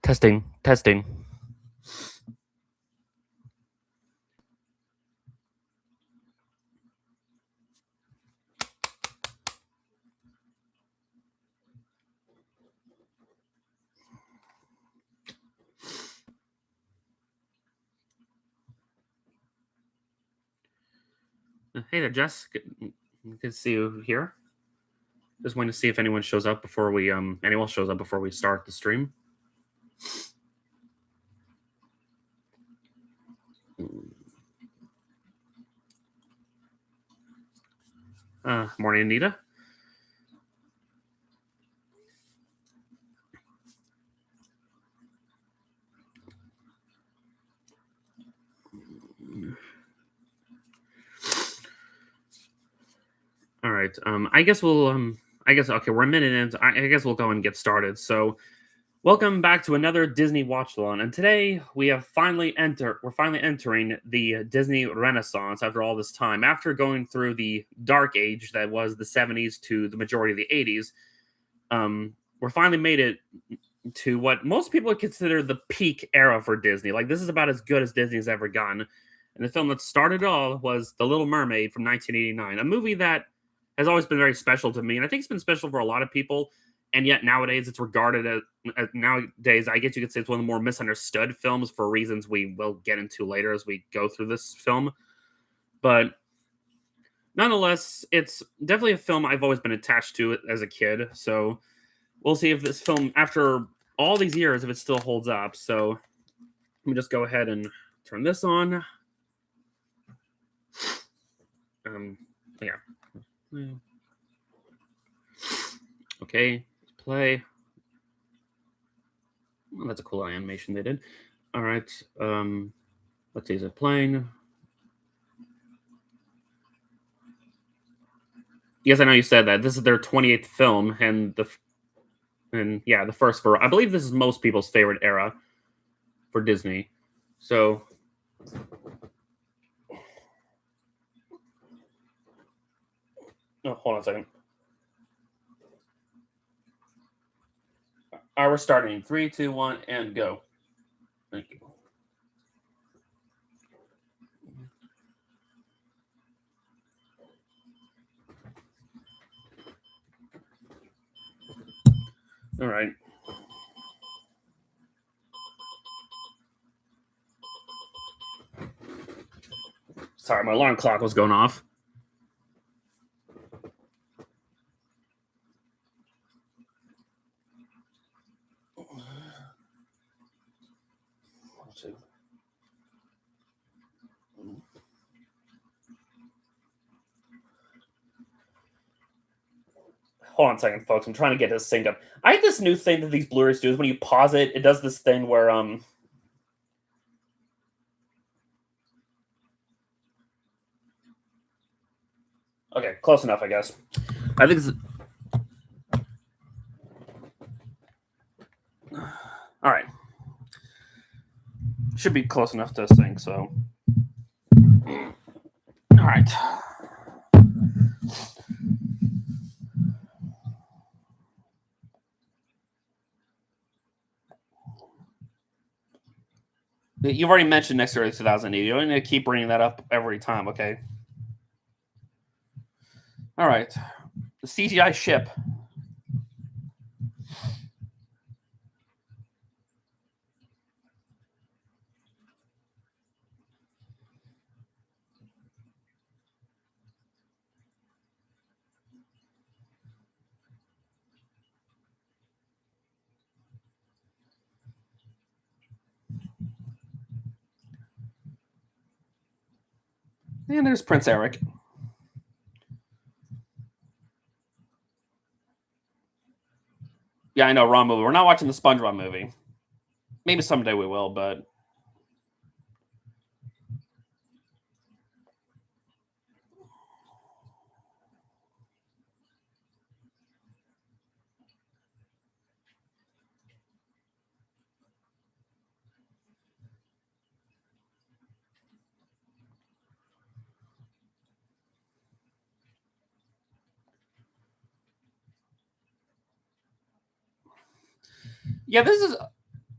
Testing, testing. Hey there, Jess. Good to see you here. Just wanting to see if anyone shows up before we start the stream. Morning, Anita. All right. I guess okay. We're a minute in. I guess we'll go and get started. So, welcome back to another Disney Watch-along, and today we're finally entering the Disney Renaissance after all this time. After going through the dark age that was the 70s to the majority of the 80s, we're finally made it to what most people would consider the peak era for Disney. Like, this is about as good as Disney's ever gotten. And the film that started it all was The Little Mermaid from 1989, a movie that has always been very special to me, and I think it's been special for a lot of people. And yet nowadays, it's regarded as nowadays, I guess you could say, it's one of the more misunderstood films for reasons we will get into later as we go through this film. But nonetheless, it's definitely a film I've always been attached to as a kid. So we'll see if this film, after all these years, if it still holds up. So let me just go ahead and turn this on. Yeah. Okay, play. Well, that's a cool animation they did. All right. Let's see, is it playing? Yes, I know you said that. This is their 28th film, and the first for, I believe this is most people's favorite era for Disney. So hold on a second. All right, we're starting. 3, 2, 1, and go. Thank you. All right. Sorry, my alarm clock was going off. Hold on a second, folks. I'm trying to get this synced up. I have this new thing that these Blu-rays do is when you pause it, it does this thing where okay, close enough, I guess. I think this is... All right. Should be close enough to sync, so. All right. You've already mentioned next year 2008. You don't need to keep bringing that up every time, okay? All right. The CGI ship. And there's Prince Eric. Yeah, I know, wrong movie. We're not watching the SpongeBob movie. Maybe someday we will, but yeah, this is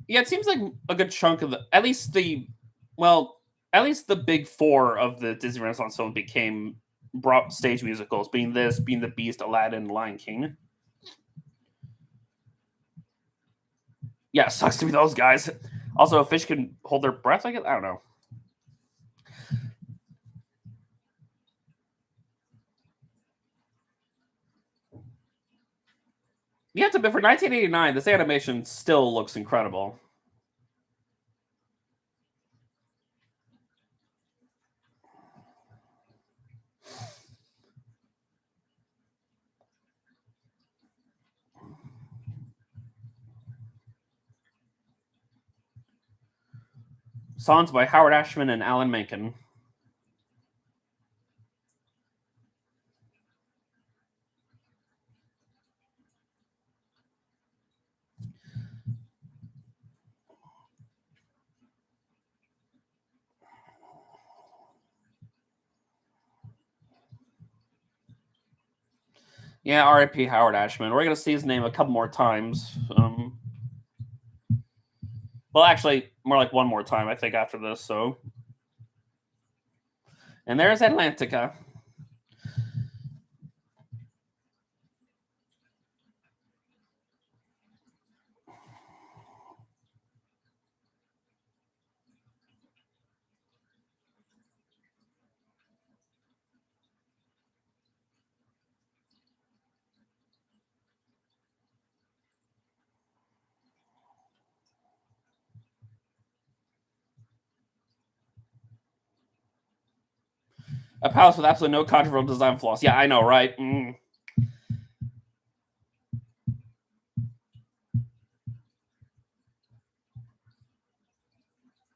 Yeah, it seems like a good chunk of well, at least the big four of the Disney Renaissance film became brought stage musicals, being this, being The Beast, Aladdin, Lion King. Yeah, sucks to be those guys. Also, a fish can hold their breath. I guess I don't know. Yeah, but for 1989, this animation still looks incredible. Songs by Howard Ashman and Alan Menken. Yeah, R.I.P. Howard Ashman. We're gonna see his name a couple more times. Well, actually, more like one more time, I think, after this. So, and there's Atlantica. A palace with absolutely no controversial design flaws. Yeah, I know, right?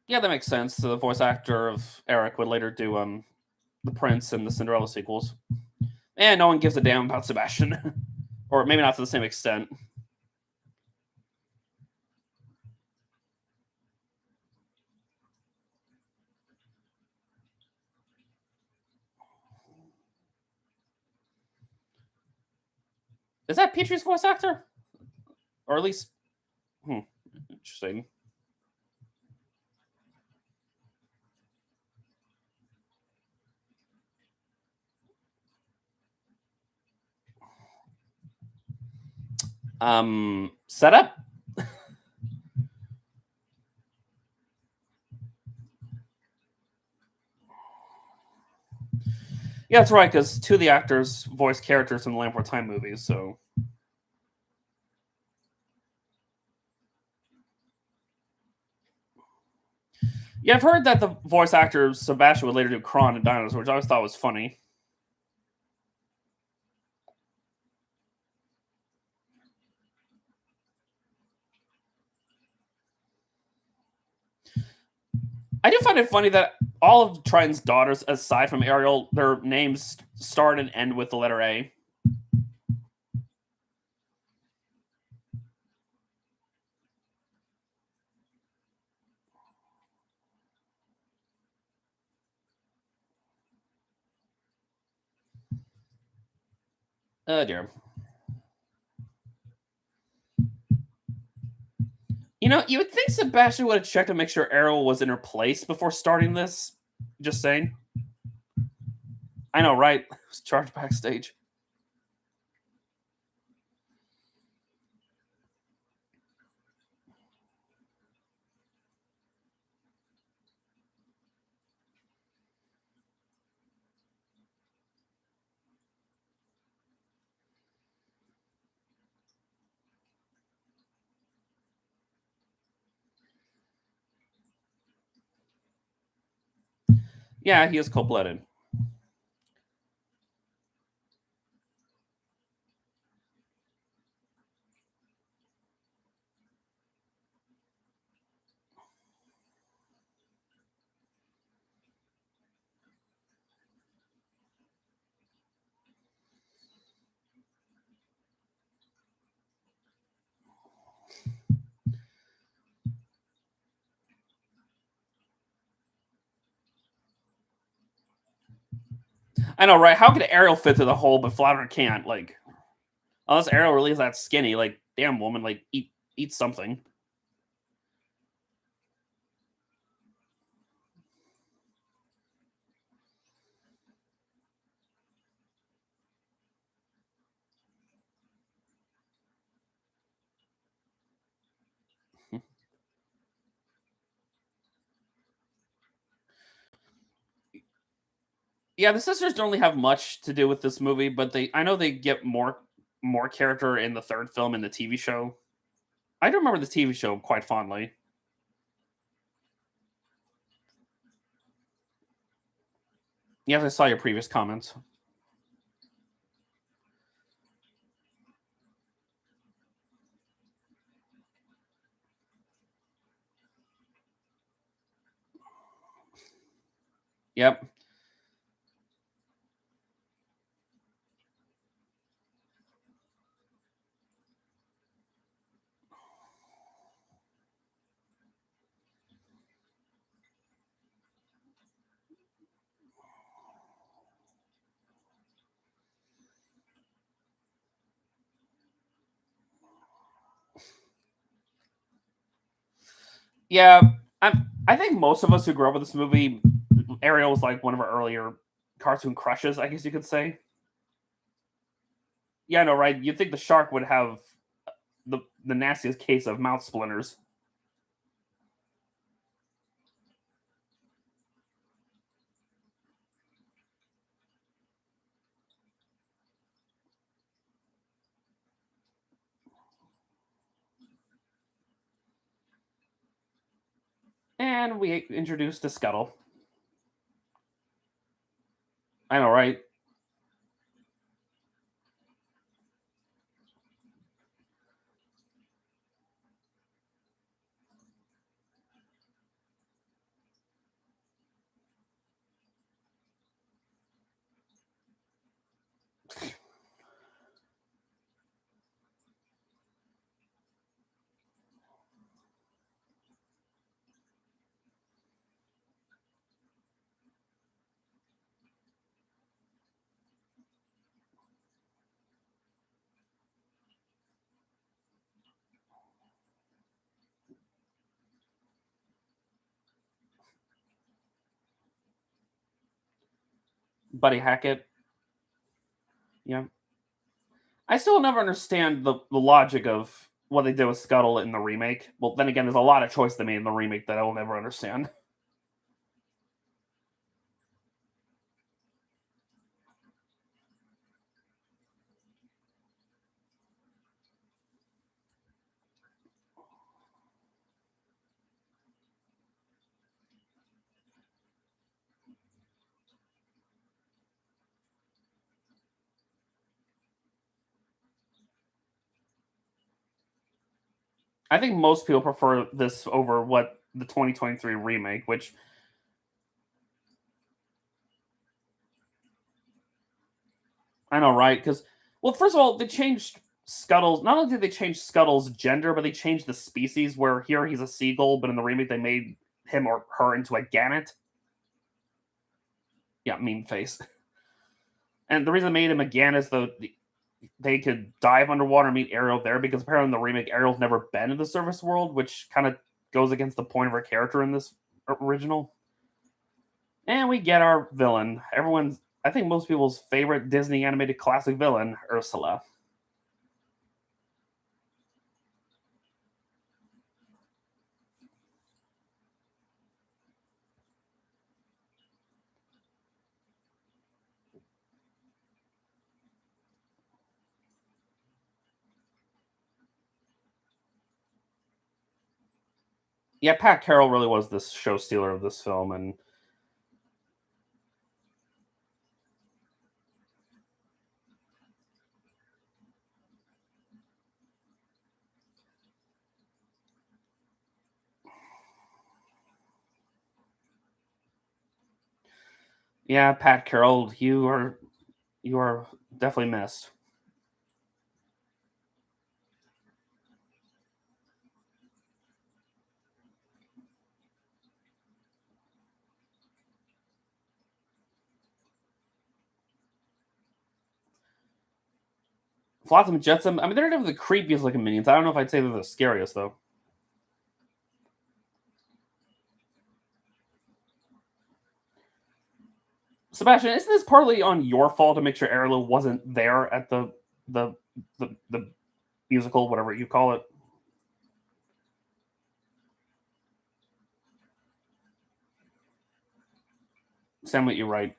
Yeah, that makes sense. So the voice actor of Eric would later do the Prince and the Cinderella sequels. And no one gives a damn about Sebastian, or maybe not to the same extent. Is that Petrie's voice actor, or at least, interesting. Setup. Yeah, that's right. Because two of the actors voiced characters in the Land Before Time movies. So yeah, I've heard that the voice actor Sebastian would later do Kron and Dinosaur, which I always thought was funny. I do find it funny that all of Triton's daughters, aside from Ariel, their names start and end with the letter A. Oh dear. You would think Sebastian would have checked to make sure Ariel was in her place before starting this. Just saying. I know, right? Was charged backstage. Yeah, he is cold blooded. I know, right? How could Ariel fit through the hole but Flounder can't? Like, unless Ariel really is that skinny, like, damn woman, like eat something. Yeah, the sisters don't really have much to do with this movie, but I know they get more character in the third film in the TV show. I do remember the TV show quite fondly. Yes, I saw your previous comments. Yep. Yeah, I think most of us who grew up with this movie, Ariel was like one of our earlier cartoon crushes, I guess you could say. Yeah, no, right? You'd think the shark would have the nastiest case of mouth splinters. And we introduced the Scuttle. I know, right? Buddy Hackett. Yeah. I still never understand the logic of what they did with Scuttle in the remake. Well, then again, there's a lot of choice they made in the remake that I will never understand. I think most people prefer this over what the 2023 remake, which I know, right? Because, well, first of all, they changed Scuttle's. Not only did they change Scuttle's gender, but they changed the species. Where here he's a seagull, but in the remake they made him or her into a gannet. Yeah, mean face. And the reason they made him a gannet is they could dive underwater and meet Ariel there because apparently in the remake Ariel's never been in the surface world, which kind of goes against the point of her character in this original. And we get our villain. Everyone's, I think most people's favorite Disney animated classic villain, Ursula. Yeah, Pat Carroll really was the show stealer of this film, and yeah, Pat Carroll, you are definitely missed. Flotsam and Jetsam, I mean, they're definitely the creepiest looking minions. I don't know if I'd say they're the scariest though. Sebastian, isn't this partly on your fault to make sure Ariel wasn't there at the the musical, whatever you call it? Sam, what you right.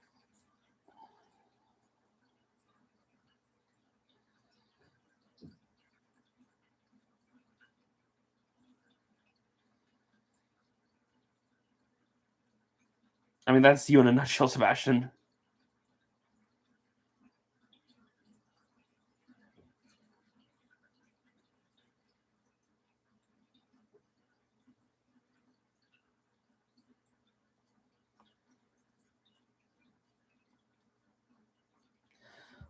I mean, that's you in a nutshell, Sebastian.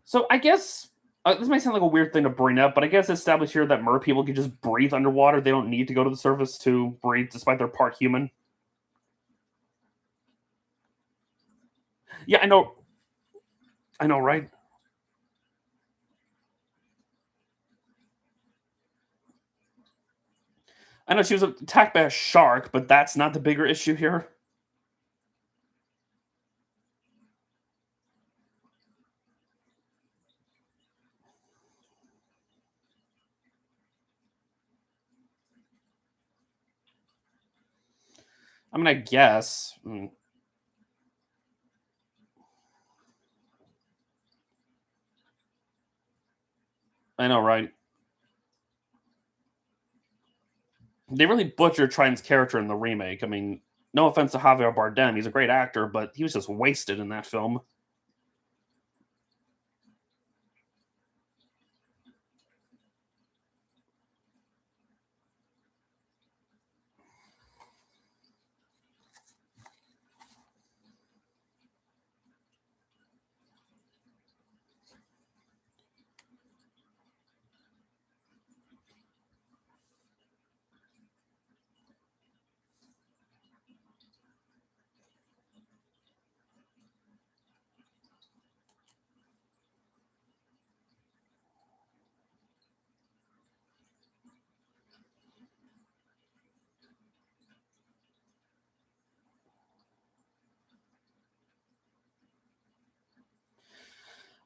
So I guess this might sound like a weird thing to bring up, but I guess establish here that mer people can just breathe underwater. They don't need to go to the surface to breathe, despite their part human. Yeah, I know, right? I know she was attacked by a shark, but that's not the bigger issue here. I mean, I guess. I know, right? They really butchered Triton's character in the remake. I mean, no offense to Javier Bardem, he's a great actor, but he was just wasted in that film.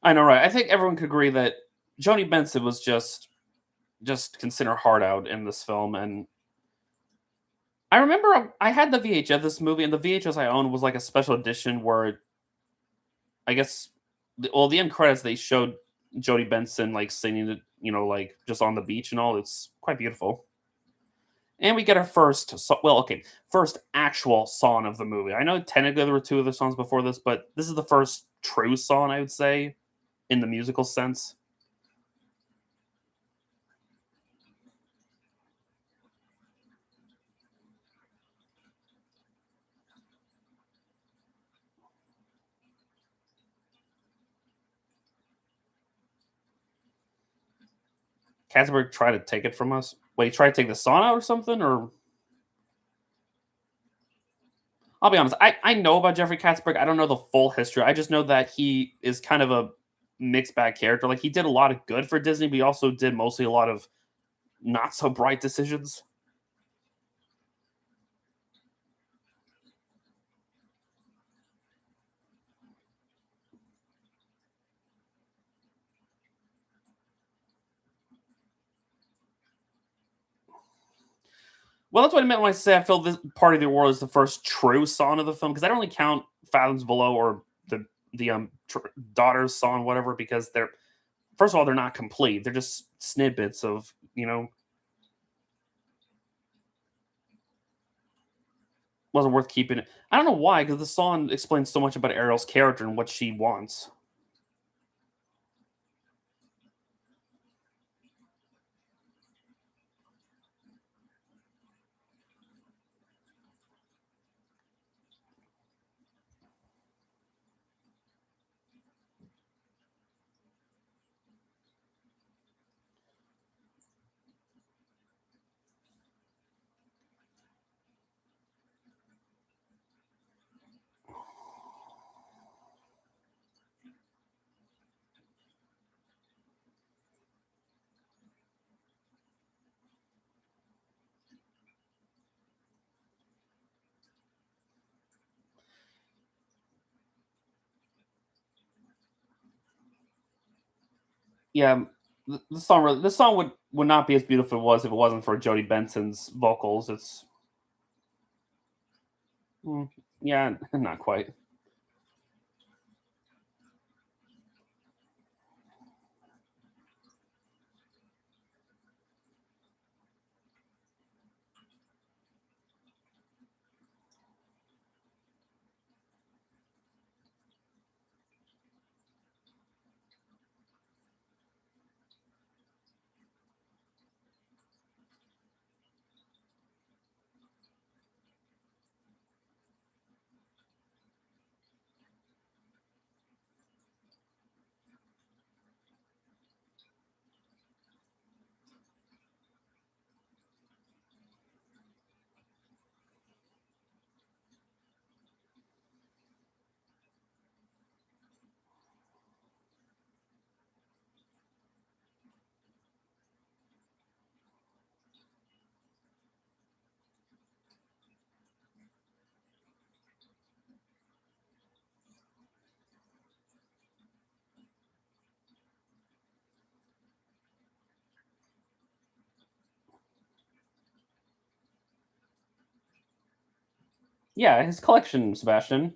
I know, right? I think everyone could agree that Joni Benson was just consider hard out in this film, and I remember I had the VHS of this movie, and the VHS I owned was like a special edition where I guess, the end credits they showed Jodie Benson like singing it, like just on the beach and all. It's quite beautiful. And we get our first actual song of the movie. I know technically there were two other songs before this, but this is the first true song I would say in the musical sense. Katzberg tried to take it from us. Wait, he tried to take the song out or something? Or I'll be honest, I know about Jeffrey Katzberg. I don't know the full history. I just know that he is kind of a mixed bag character. Like he did a lot of good for Disney, but he also did mostly a lot of not so bright decisions. Well, that's what I meant when I say I feel this part of the world is the first true song of the film because I don't really count Fathoms Below or the Daughter's song, whatever, because they're first of all they're not complete. They're just snippets of wasn't worth keeping it. I don't know why because the song explains so much about Ariel's character and what she wants. Yeah, this song would not be as beautiful as it was if it wasn't for Jodie Benson's vocals. It's mm, yeah, not quite. Yeah, his collection, Sebastian.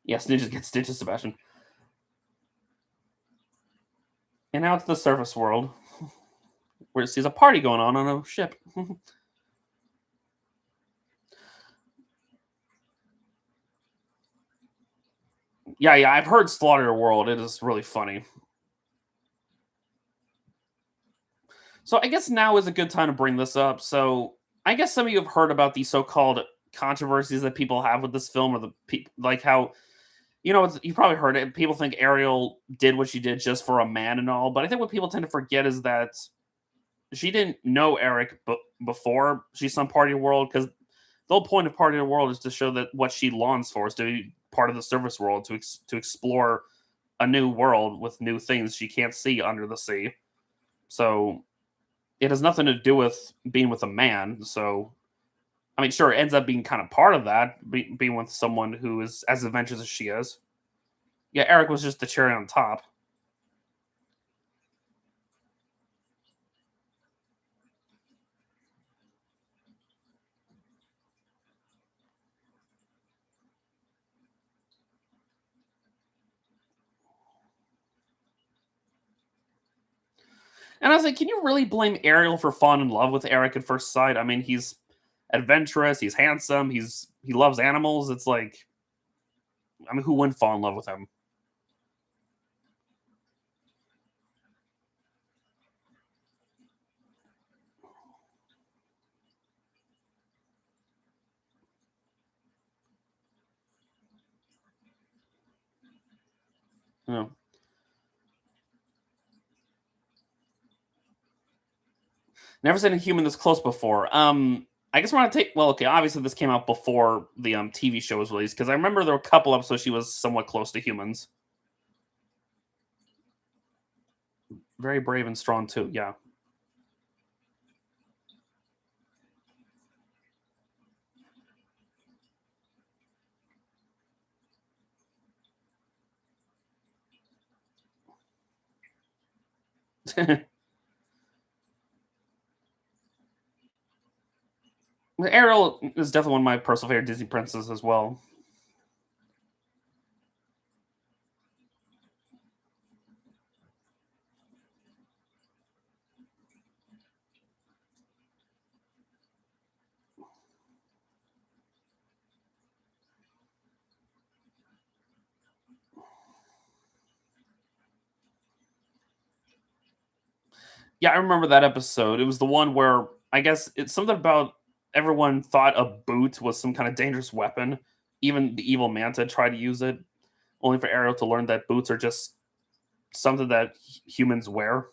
Yes, ninjas get stitches, Sebastian. And now it's the surface world, where it sees a party going on a ship. Yeah, yeah, I've heard Slaughter World. It is really funny. So I guess now is a good time to bring this up. So I guess some of you have heard about the so-called controversies that people have with this film, or like how you've probably heard it. People think Ariel did what she did just for a man and all, but I think what people tend to forget is that she didn't know Eric before she's some party world, because the whole point of party of the world is to show that what she longs for is to be part of the service world, to explore a new world with new things she can't see under the sea. So it has nothing to do with being with a man. So I mean, sure, it ends up being kind of part of that, being with someone who is as adventurous as she is. Yeah, Eric was just the cherry on top. And I was like, can you really blame Ariel for falling in love with Eric at first sight? I mean, he's adventurous, he's handsome, he loves animals. It's like, I mean, who wouldn't fall in love with him? You know, never seen a human this close before. I guess we're gonna take. Well, okay, obviously this came out before the TV show was released, because I remember there were a couple episodes she was somewhat close to humans. Very brave and strong too. Yeah. Ariel is definitely one of my personal favorite Disney princesses as well. Yeah, I remember that episode. It was the one where I guess it's something about everyone thought a boot was some kind of dangerous weapon. Even the evil Manta tried to use it, only for Ariel to learn that boots are just something that humans wear.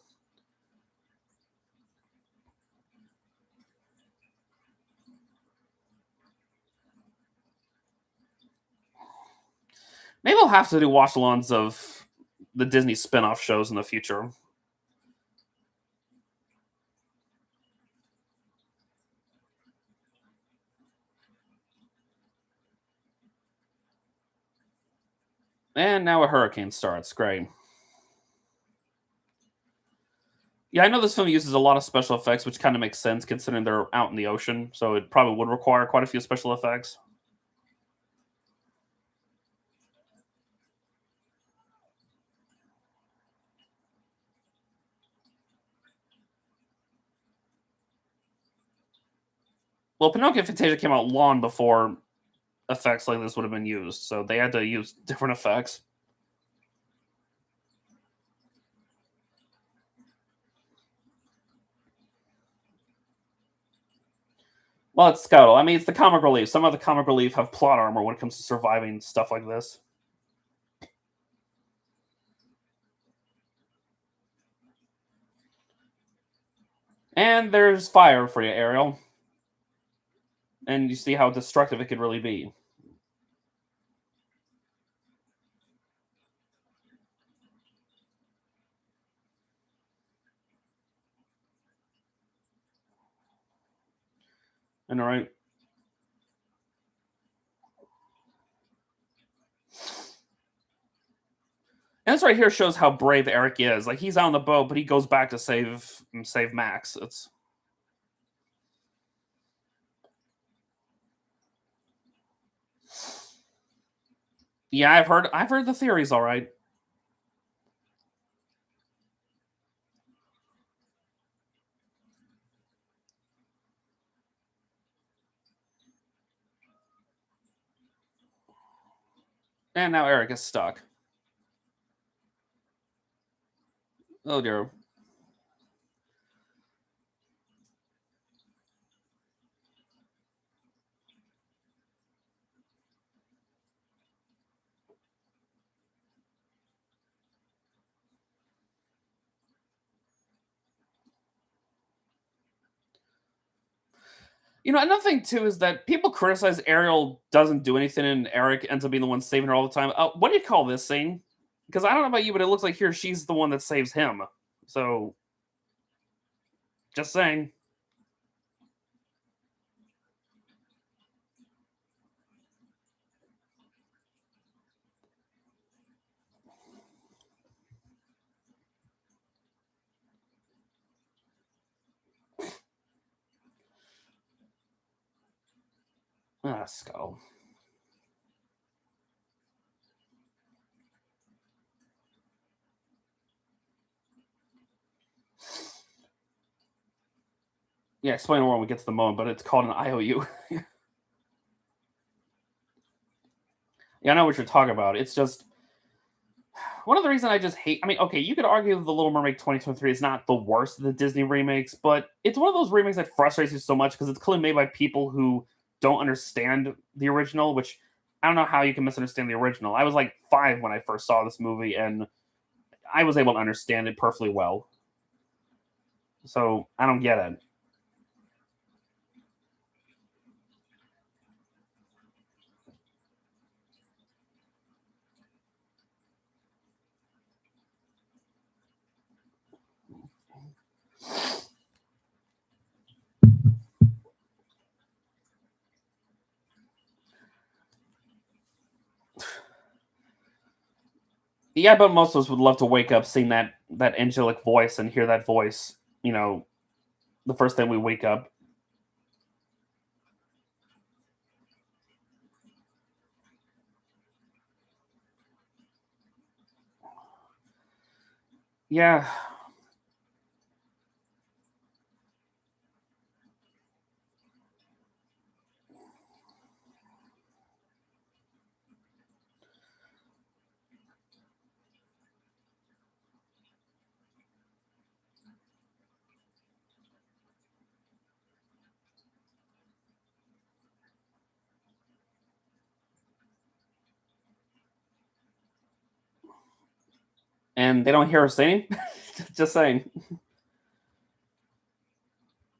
Maybe I'll have to do watch-alongs of the Disney spin-off shows in the future. And now a hurricane starts. Great. Yeah, I know this film uses a lot of special effects, which kind of makes sense considering they're out in the ocean, so it probably would require quite a few special effects. Well, Pinocchio and Fantasia came out long before effects like this would have been used, so they had to use different effects. Well, it's Scuttle. I mean, it's the comic relief. Some of the comic relief have plot armor when it comes to surviving stuff like this. And there's fire for you, Ariel. And you see how destructive it could really be. And all right. And this right here shows how brave Eric is. Like he's on the boat, but he goes back to save Max. It's yeah, I've heard the theories. All right, and now Eric is stuck. Oh dear. Another thing too is that people criticize Ariel doesn't do anything, and Eric ends up being the one saving her all the time. What do you call this scene? Because I don't know about you, but it looks like here she's the one that saves him. So just saying. Ah, skull. Yeah, explain more when we get to the moment, but it's called an IOU. Yeah, I know what you're talking about. It's just one of the reasons I just hate. I mean, okay, you could argue The Little Mermaid 2023 is not the worst of the Disney remakes, but it's one of those remakes that frustrates you so much because it's clearly made by people who don't understand the original. Which I don't know how you can misunderstand the original. I was like 5 when I first saw this movie, and I was able to understand it perfectly well. So I don't get it. Yeah, but most of us would love to wake up seeing that angelic voice and hear that voice. The first thing we wake up. Yeah, and they don't hear us singing. Just saying.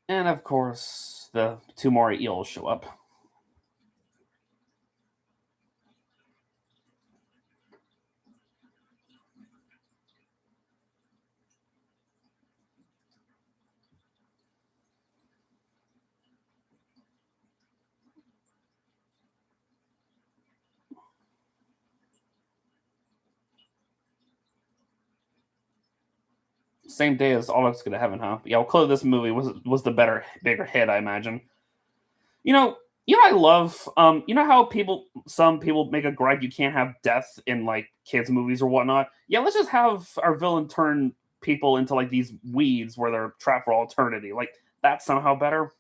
And of course, the 2 more eels show up. Same day as All Looks Good to Heaven, huh? Yeah, well, clearly this movie was the bigger hit, I imagine. You know, I love. How some people make a gripe you can't have death in like kids movies or whatnot. Yeah, let's just have our villain turn people into like these weeds where they're trapped for all eternity. Like that's somehow better.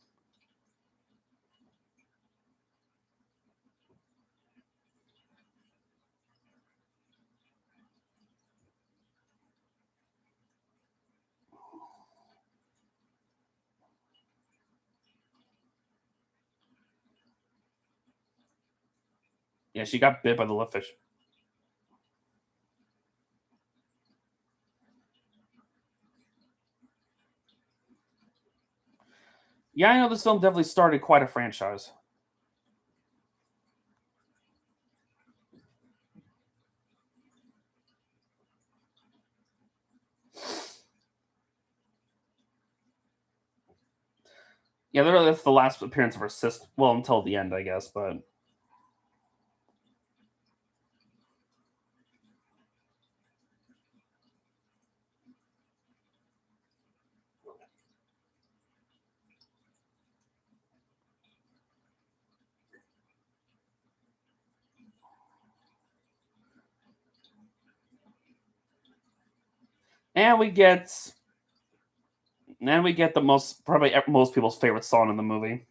Yeah, she got bit by the love fish. Yeah, I know this film definitely started quite a franchise. Yeah, that's the last appearance of her sister. Well, until the end, I guess. But and we get the most probably most people's favorite song in the movie.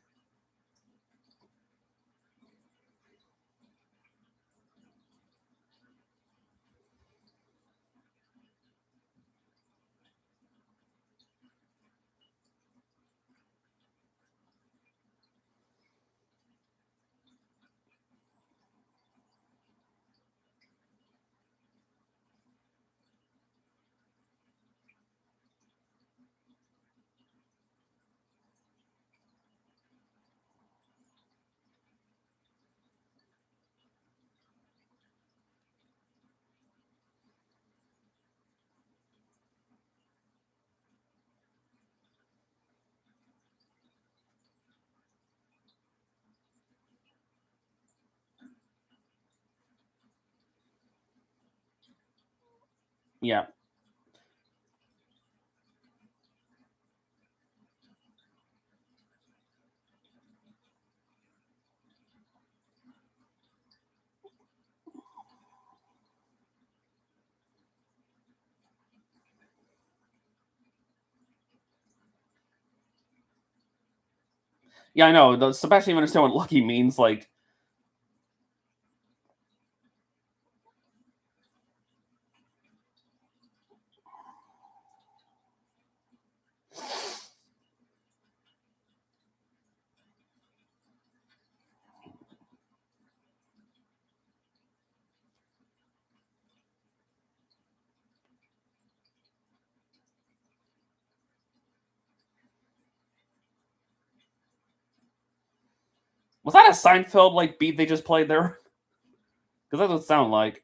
Yeah, yeah, I know. Sebastian even understand what lucky means. Like, was that a Seinfeld like beat they just played there? Because that's what it sounded like.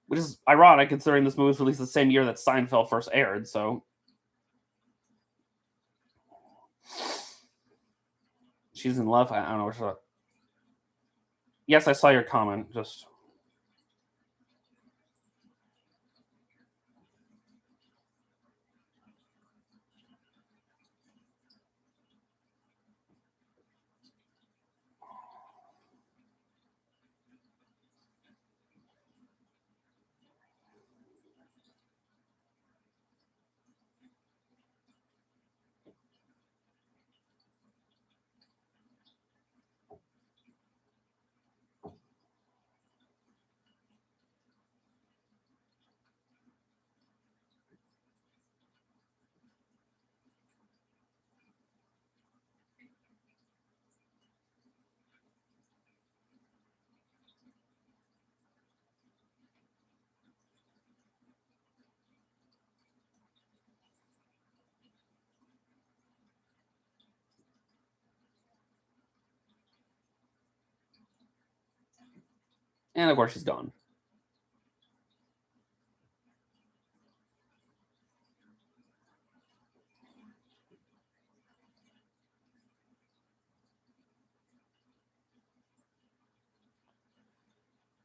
Which is ironic considering this movie was released the same year that Seinfeld first aired. So she's in love. I don't know what. Yes, I saw your comment. Just and of course she's gone.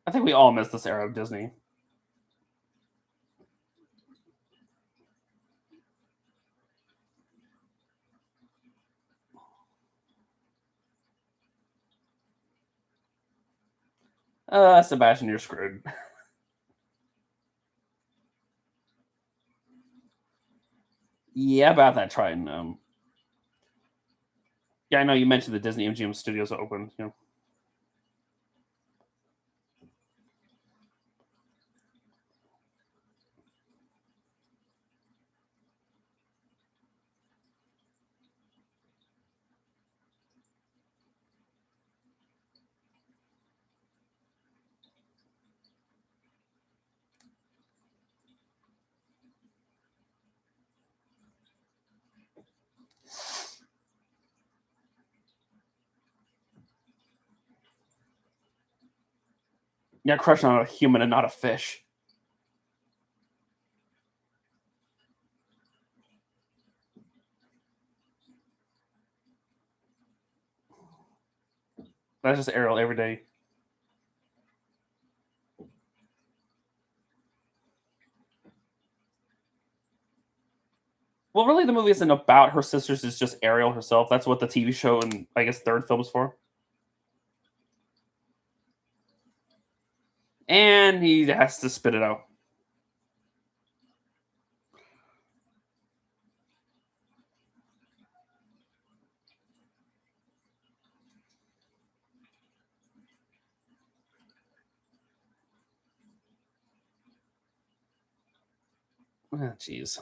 I think we all miss this era of Disney. Sebastian, you're screwed. Yeah, about that Triton. Yeah, I know you mentioned the Disney MGM Studios opened. You know. Yeah, crushing on a human and not a fish. That's just Ariel every day. Well, really, the movie isn't about her sisters. It's just Ariel herself. That's what the TV show and I guess third film is for. And he has to spit it out. Ah, jeez.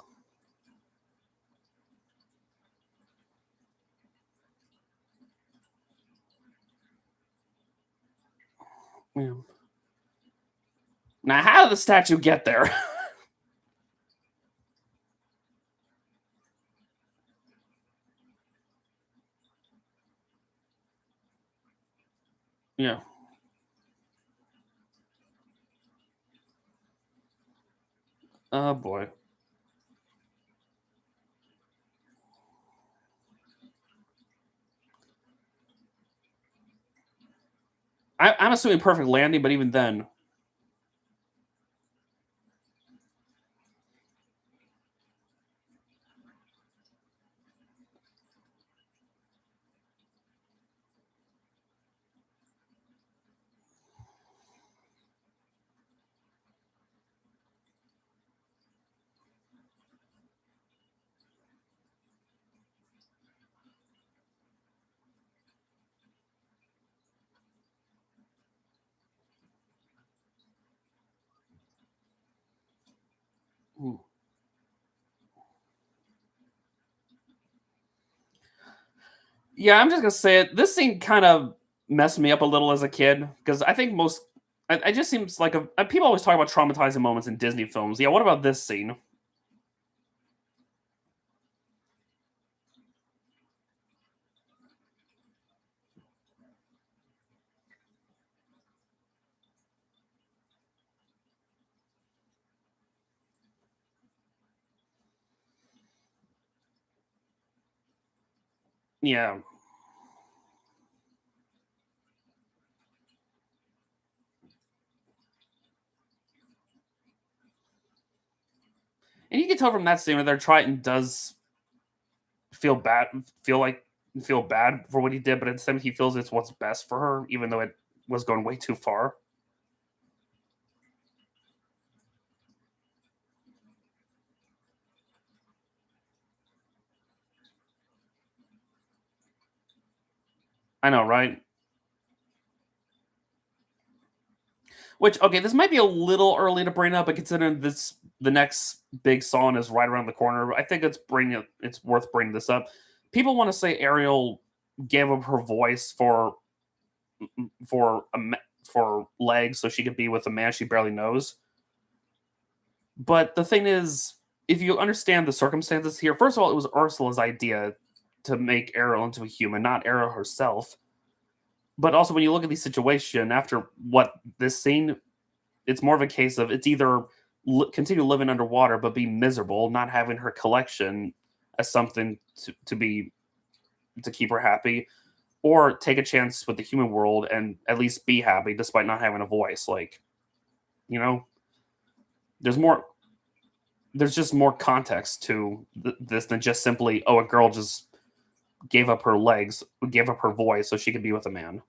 Yeah. Now, how did the statue get there? Yeah. Oh boy. I'm assuming perfect landing, but even then, ooh. Yeah, I'm just gonna say it. This scene kind of messed me up a little as a kid because I think most. It just seems like people always talk about traumatizing moments in Disney films. Yeah, what about this scene? Yeah, and you can tell from that scene where Triton does feel bad, feel like feel bad for what he did, but at the same time he feels it's what's best for her, even though it was going way too far. I know, right? Which okay, this might be a little early to bring up, but considering the next big song is right around the corner, I think it's worth bringing this up. People want to say Ariel gave up her voice for for legs so she could be with a man she barely knows. But the thing is, if you understand the circumstances here, first of all, it was Ursula's idea to make Ariel into a human, not Ariel herself. But also, when you look at the situation after what this scene, it's more of a case of it's either continue living underwater but be miserable, not having her collection as something to keep her happy, or take a chance with the human world and at least be happy despite not having a voice. Like, you know, there's more. There's just more context to this than just simply, oh, a girl just gave up her legs, gave up her voice so she could be with a man.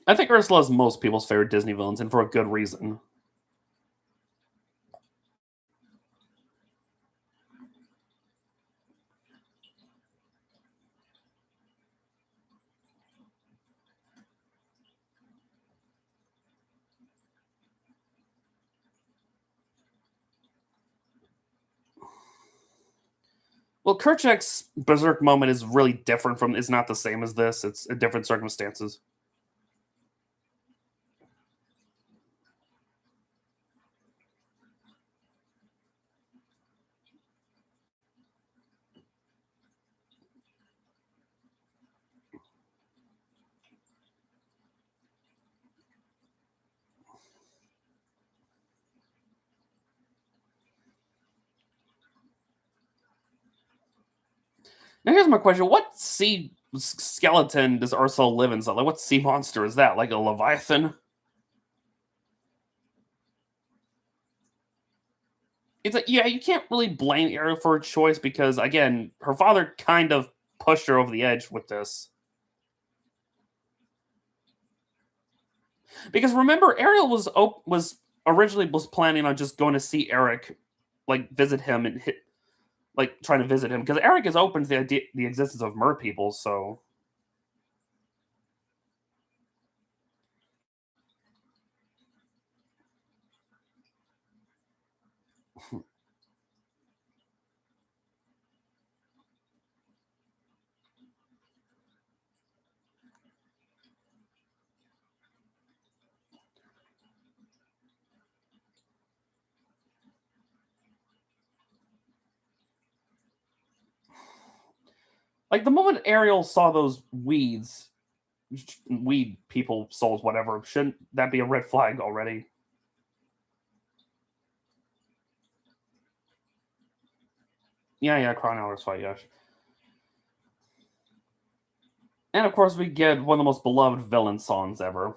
I think Ursula is most people's favorite Disney villains, and for a good reason. Well, Kerchak's berserk moment is really different from. Is not the same as this. It's in different circumstances. Now here's my question: what sea skeleton does Ursula live inside? Like, what sea monster is that? Like a leviathan? It's like, yeah, you can't really blame Ariel for her choice because, again, her father kind of pushed her over the edge with this. Because remember, Ariel was originally was planning on just going to see Eric, like visit him and hit, like trying to visit him because Eric is open to the existence of mer people. So, like the moment Ariel saw those weed people, souls, whatever, shouldn't that be a red flag already? Yeah, yeah, Crown Hours fight, yes. And of course, we get one of the most beloved villain songs ever.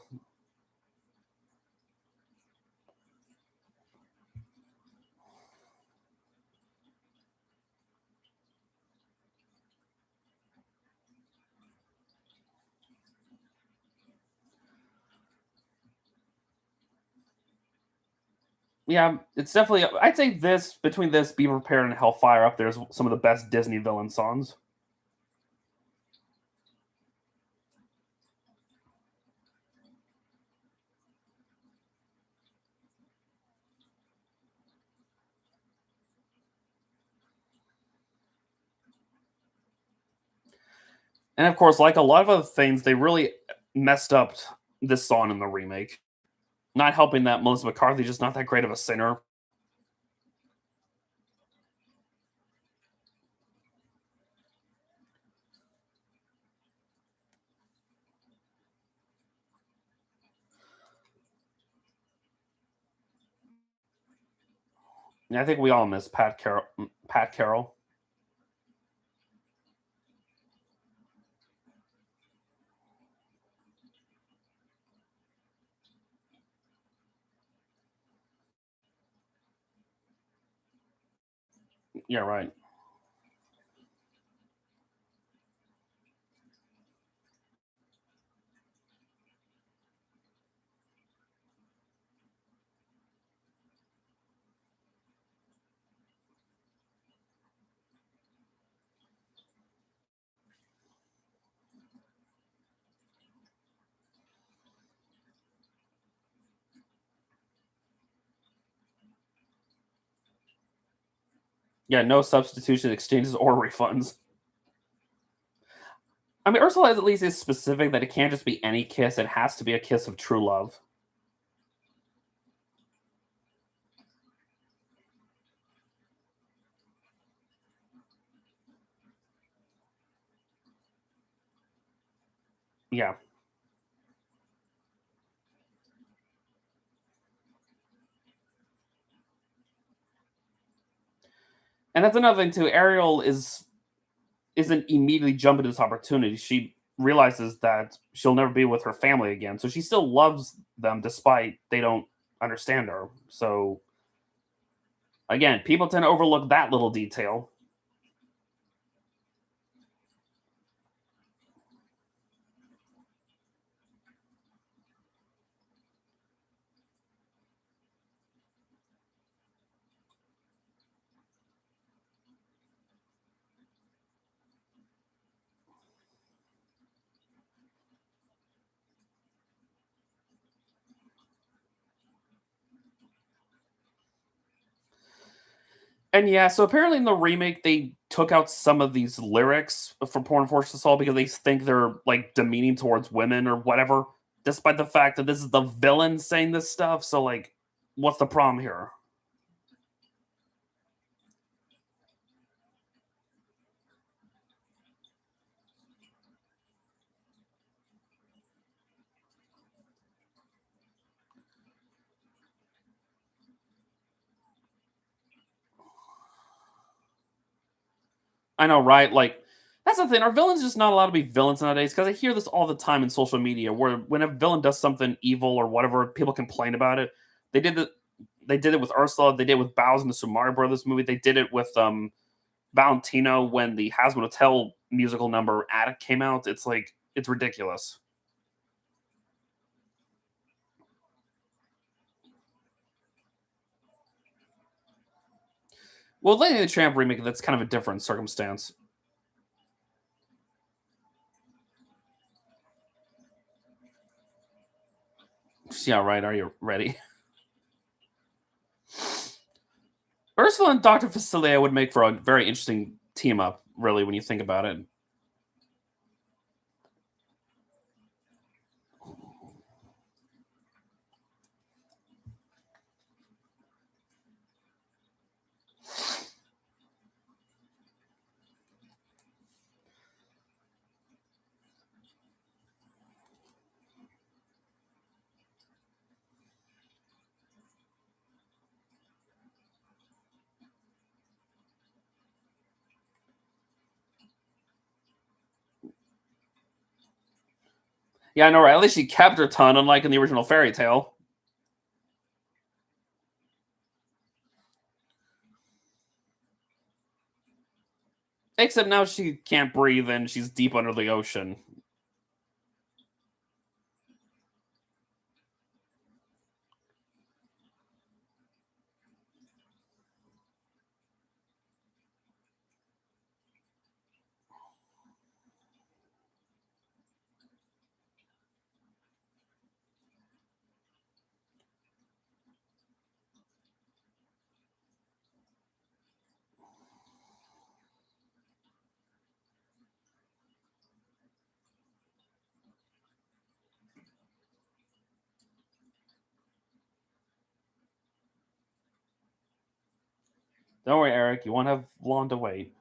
Yeah, it's definitely. I'd say this between this, Be Prepared, and Hellfire up there's some of the best Disney villain songs. And of course, like a lot of other things, they really messed up this song in the remake. Not helping that Melissa McCarthy's just not that great of a singer. And I think we all miss Pat Carroll. Pat Carroll. Yeah, right. Yeah, no substitution exchanges or refunds. I mean, Ursula at least is specific that it can't just be any kiss; it has to be a kiss of true love. Yeah, and that's another thing too. Ariel isn't immediately jumping to this opportunity. She realizes that she'll never be with her family again. So she still loves them despite they don't understand her. So again, people tend to overlook that little detail. And yeah, so apparently in the remake they took out some of these lyrics from Porn Force Assault because they think they're like demeaning towards women or whatever, despite the fact that this is the villain saying this stuff. So like, what's the problem here? I know, right? Like, That's the thing. Are villains just not allowed to be villains nowadays? Because I hear this all the time in social media, where when a villain does something evil or whatever, people complain about it. They did it. They did it with Ursula. They did it with Bowser in the Super Mario Brothers movie. They did it with Valentino when the Hazbin Hotel musical number Attic came out. It's like it's ridiculous. Well, Lady and the Tramp remake, that's kind of a different circumstance. Yeah, right. Are you ready? Ursula and Dr. Facilier would make for a very interesting team up, really, when you think about it. Yeah, I know, right? At least she kept her ton, unlike in the original fairy tale. Except now she can't breathe and she's deep under the ocean. Don't worry, Eric. You won't have long to wait.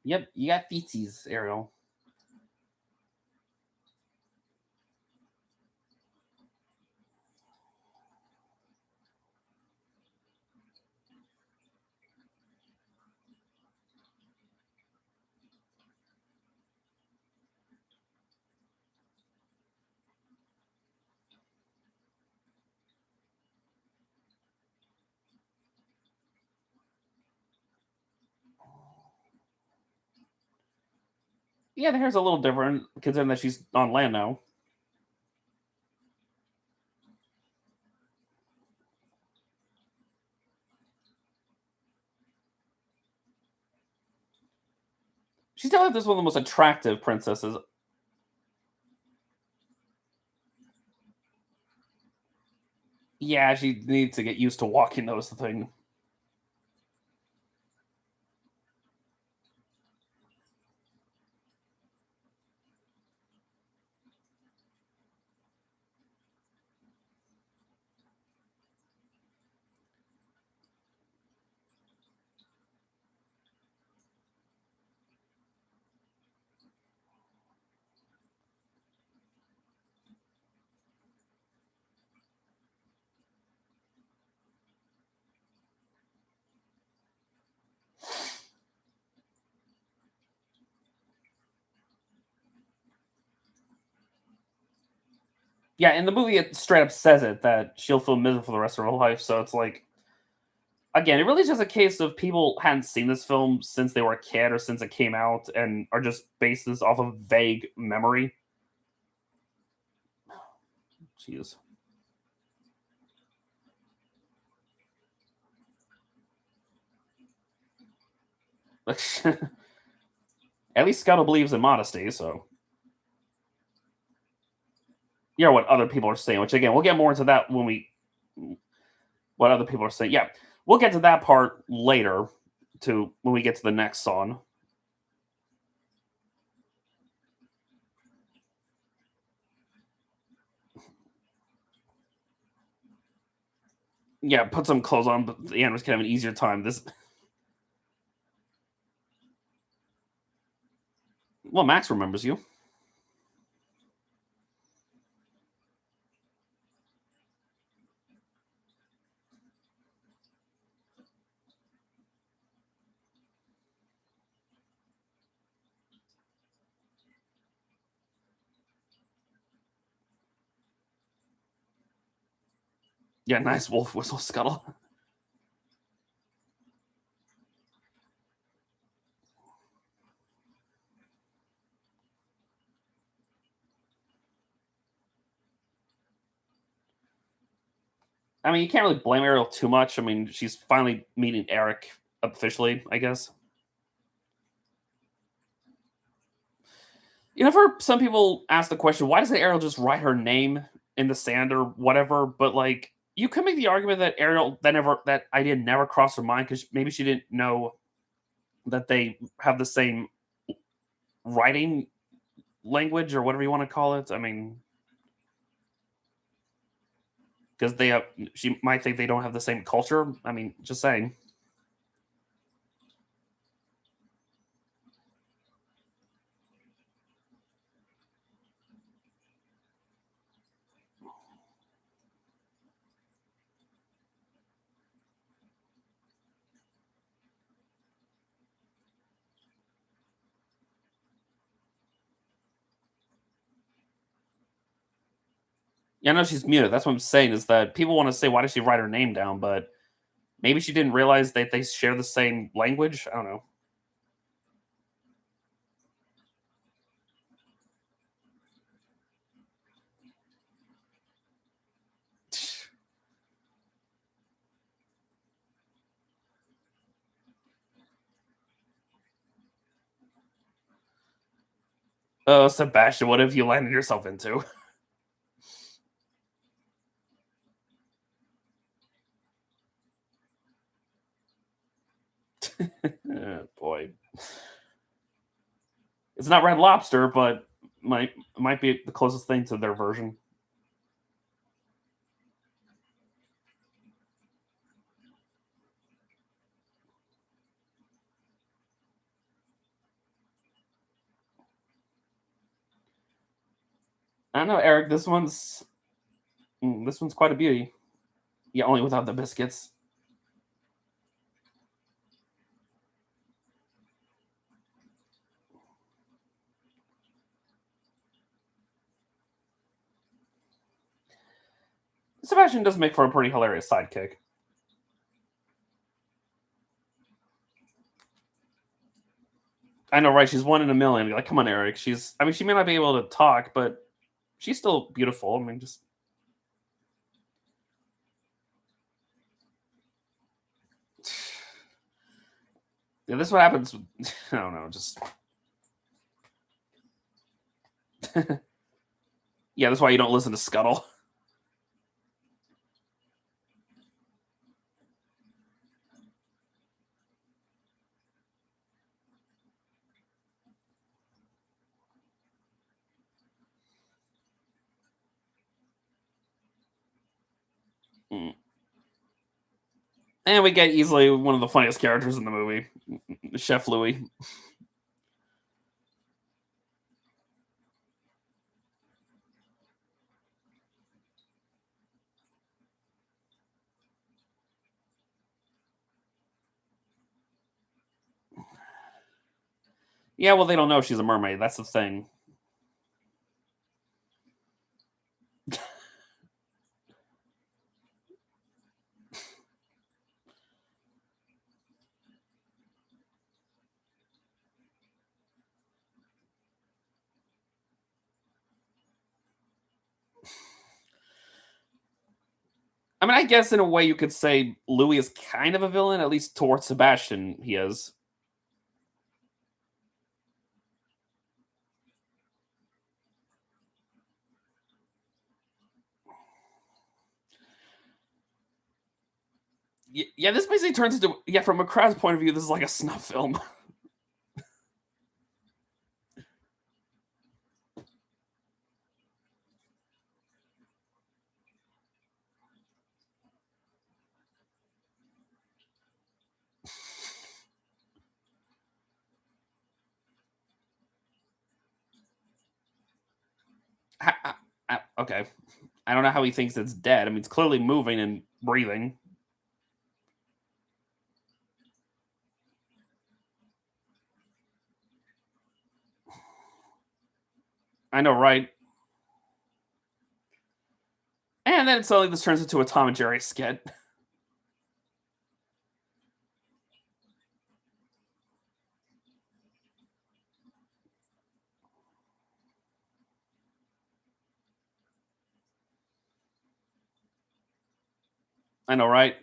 Yep, you got feetsies, Ariel. Yeah, the hair's a little different considering that she's on land now. She's definitely this one of the most attractive princesses. Yeah, she needs to get used to walking. That was the thing. Yeah, in the movie, it straight up says it that she'll feel miserable for the rest of her life. So it's like, again, it really is just a case of people hadn't seen this film since they were a kid or since it came out and are just based this off of vague memory. Jeez. At least Scuttle believes in modesty, so you know what other people are saying, which again, we'll get more into that when we what other people are saying. Yeah, we'll get to that part later to when we get to the next song. Yeah, put some clothes on, but the animals can have an easier time. This well, Max remembers you. Yeah, nice wolf whistle, Scuttle. I mean, you can't really blame Ariel too much. I mean, she's finally meeting Eric officially, I guess. You know, for some people ask the question, why doesn't Ariel just write her name in the sand or whatever? But like, you could make the argument that Ariel that idea never crossed her mind because maybe she didn't know that they have the same writing language or whatever you want to call it. I mean, because they have, she might think they don't have the same culture. I mean, just saying. Yeah, I know she's muted. That's what I'm saying is that people want to say, why did she write her name down? But maybe she didn't realize that they share the same language. I don't know. Oh, Sebastian, what have you landed yourself into? Oh, boy. It's not Red Lobster, but might be the closest thing to their version. I don't know, Eric. This one's quite a beauty. Yeah, only without the biscuits. Sebastian does make for a pretty hilarious sidekick. I know, right? She's one in a million. Like, come on, Eric. I mean, she may not be able to talk, but she's still beautiful. I mean, just yeah, this is what happens. I don't know. Just yeah, that's why you don't listen to Scuttle. Mm. And we get easily one of the funniest characters in the movie, Chef Louis. Yeah, well, they don't know she's a mermaid. That's the thing. I mean, I guess in a way you could say Louis is kind of a villain, at least towards Sebastian. He is. Yeah, this basically turns into from a crowd's point of view, this is like a snuff film. Okay, I don't know how he thinks it's dead. I mean, it's clearly moving and breathing. I know, right? And then suddenly this turns into a Tom and Jerry skit. I know, right?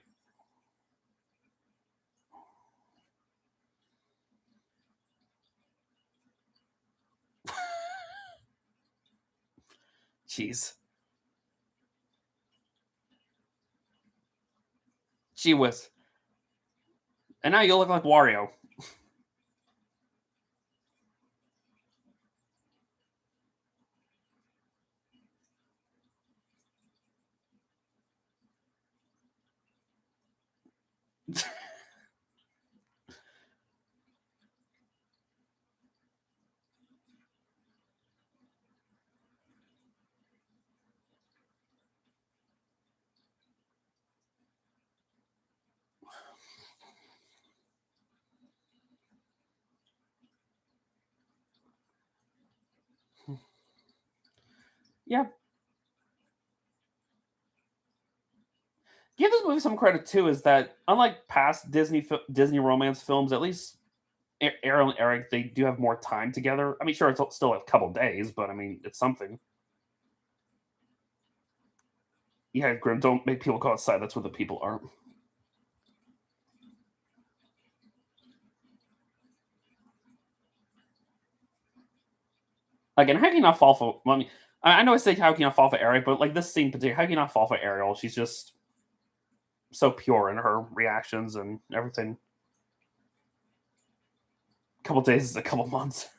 Jeez. Gee whiz. And now you look like Wario. Yeah. Give this movie some credit too, is that unlike past Disney romance films, at least Ariel and Eric, they do have more time together. I mean, sure, it's still a couple days, but I mean, it's something. Yeah, Grim, don't make people go outside. That's where the people are. Again, how can you not fall for? Well, I mean, I know I say how can you not fall for Eric, but like this scene in particular, how can you not fall for Ariel? She's just so pure in her reactions and everything. A couple days is a couple months.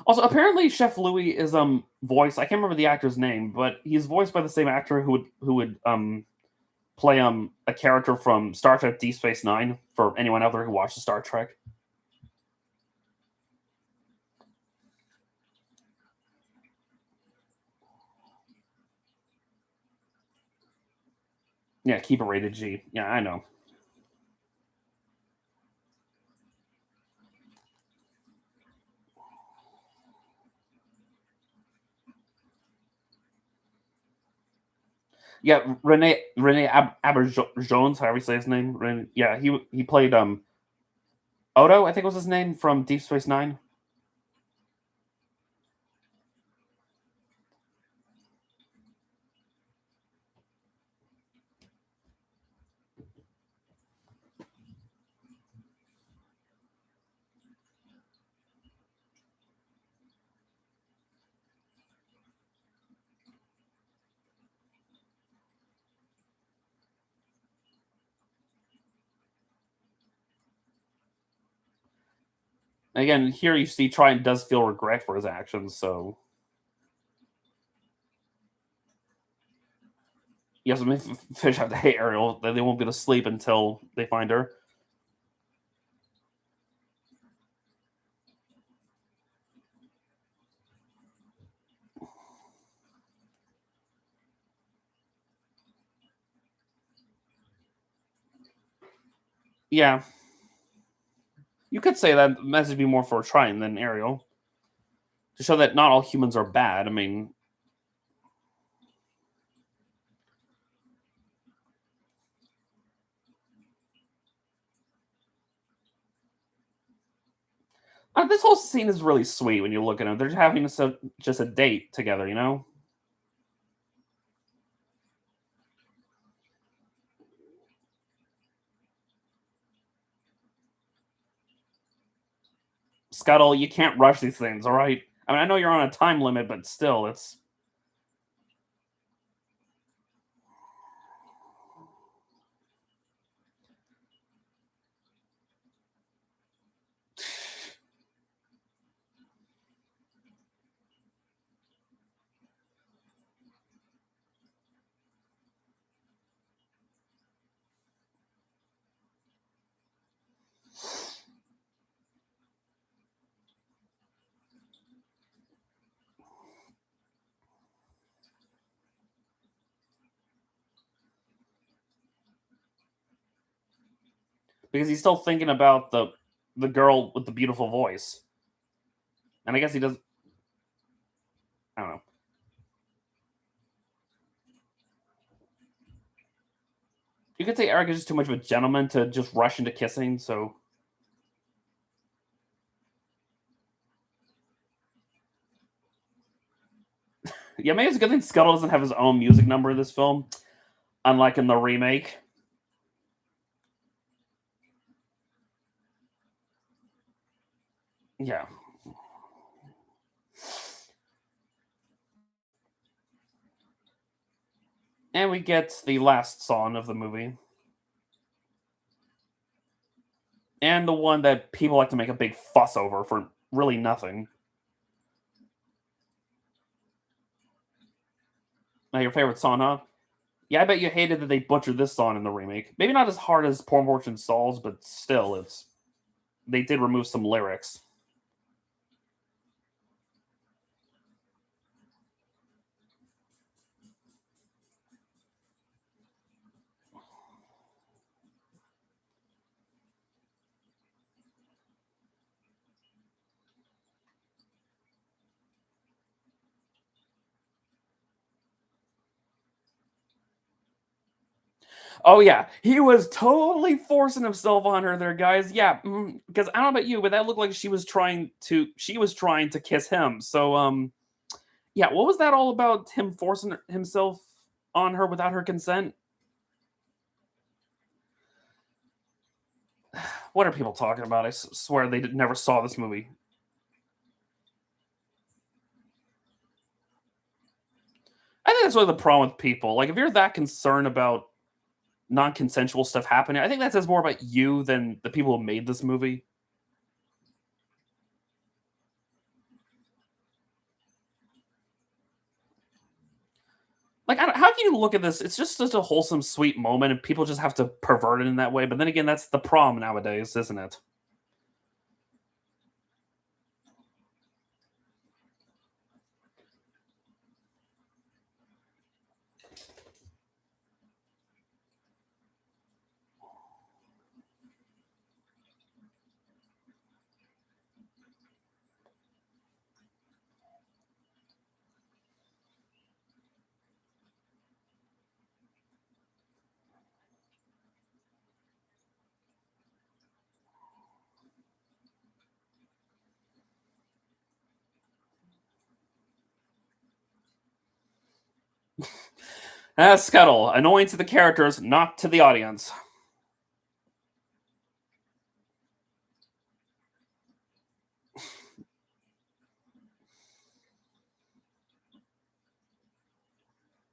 Also, apparently, Chef Louis is voiced. I can't remember the actor's name, but he's voiced by the same actor who would play a character from Star Trek Deep Space Nine. For anyone out there who watches Star Trek, yeah, keep it rated G. Yeah, I know. Yeah, Rene Aber Jones, however you say his name. Yeah, he played Odo, I think was his name from Deep Space Nine. Again, here you see Trine does feel regret for his actions, so yes, I mean, fish have to hate Ariel. They won't be able to sleep until they find her. Yeah, you could say that message be more for Trine than Ariel to show that not all humans are bad. I mean, this whole scene is really sweet when you look at them. They're having just a date together, you know. Scuttle, you can't rush these things, all right? I mean, I know you're on a time limit, but still, it's because he's still thinking about the girl with the beautiful voice. And I guess he does. I don't know. You could say Eric is just too much of a gentleman to just rush into kissing. So yeah, maybe it's a good thing Scuttle doesn't have his own music number in this film, unlike in the remake. Yeah. And we get the last song of the movie. And the one that people like to make a big fuss over for really nothing. Now, your favorite song, huh? Yeah, I bet you hated that they butchered this song in the remake. Maybe not as hard as Poor Fortune Souls, but still, it's they did remove some lyrics. Oh yeah, he was totally forcing himself on her there, guys. Yeah, because I don't know about you, but that looked like she was trying to kiss him. So yeah, what was that all about? Him forcing himself on her without her consent? What are people talking about? I swear they never saw this movie. I think that's really the problem with people. Like, if you're that concerned about non-consensual stuff happening, I think that says more about you than the people who made this movie. Like, how can you look at this? It's just such a wholesome, sweet moment, and people just have to pervert it in that way. But then again, that's the problem nowadays, isn't it? Scuttle, annoying to the characters, not to the audience.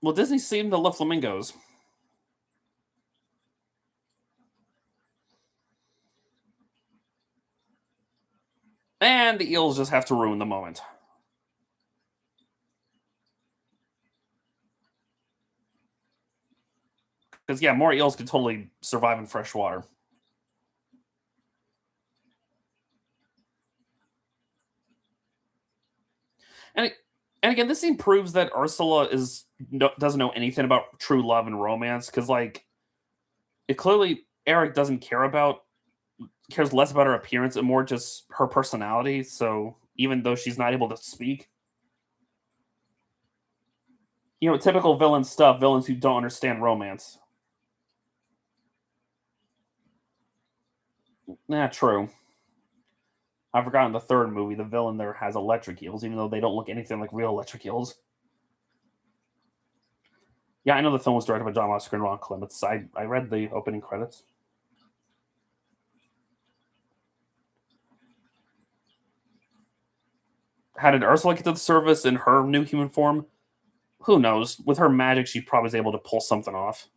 Well, Disney seemed to love flamingos, and the eels just have to ruin the moment. Because yeah, more eels could totally survive in fresh water. And and again, this scene proves that Ursula doesn't know anything about true love and romance. Because like, it clearly Eric doesn't cares less about her appearance and more just her personality. So even though she's not able to speak, typical villain stuff. Villains who don't understand romance. Yeah, true. I've forgotten the third movie. The villain there has electric eels, even though they don't look anything like real electric eels. Yeah, I know the film was directed by John Oscar and Ron Clements. I read the opening credits. How did Ursula get to the surface in her new human form? Who knows? With her magic, she probably was able to pull something off.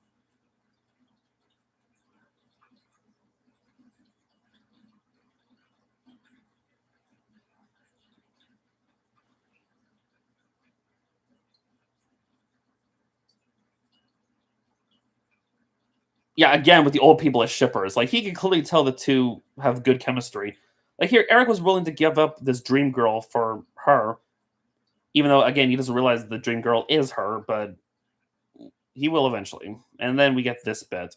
Yeah, again with the old people as shippers. Like, he can clearly tell the two have good chemistry. Like, here, Eric was willing to give up this dream girl for her, even though again he doesn't realize the dream girl is her, but he will eventually. And then we get this bit.